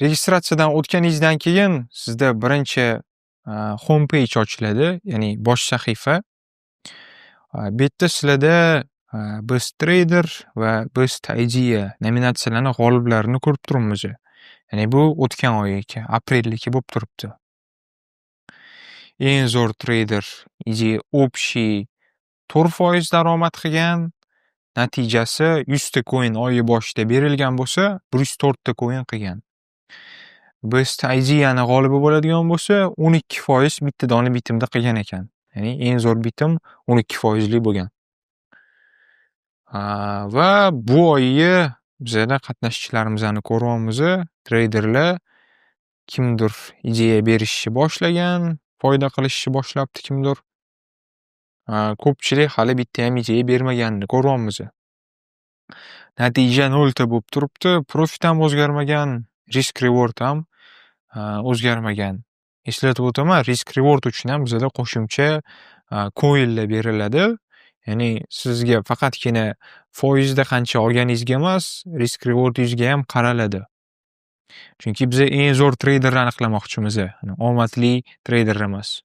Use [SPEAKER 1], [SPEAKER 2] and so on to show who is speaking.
[SPEAKER 1] Registratsiyadan o'tganingizdan keyin sizda birinchi home page ochiladi, ya'ni bosh sahifa. Bu yerda sizlarda Best Trader va Best Idea nominatsiyalarining g'oliblarini ko'rib turibmiz. Ya'ni bu o'tgan oydagi, apreldagi bo'lib turibdi. Eng zo'r trader общий 4% daromad qilgan, natijasi 100 ta coin oyi boshida berilgan bo'lsa, 104 ta coin qilgan. Best Idea'ni g'olibi bo'ladigan bo'lsa, 12% bitta dona bitimda qilgan ekan. Ya'ni eng zo'r bitim 12% bo'lgan. Va bu oygi bizlarda qatnashchilarimizni ko'ryapmiz. Traderlar kimdir ideya berishni boshlagan, foyda qilishni boshlabdi kimdir. Ko'pchilik hali bitta ham ideya bermaganini ko'ryapmiz. Natija 0 ta bo'lib turibdi. Profit ham o'zgarmagan, risk reward ham o'zgarmagan. Eslatib o'taman, risk reward uchun ham bizda qo'shimcha coinlar beriladi. Ya'ni sizga faqatgina foizda qancha olganingizga emas, risk rewardingizga ham qaraladi. Chunki biz eng zo'r traderlarni aniqlamoqchimiz, omadli trader emas.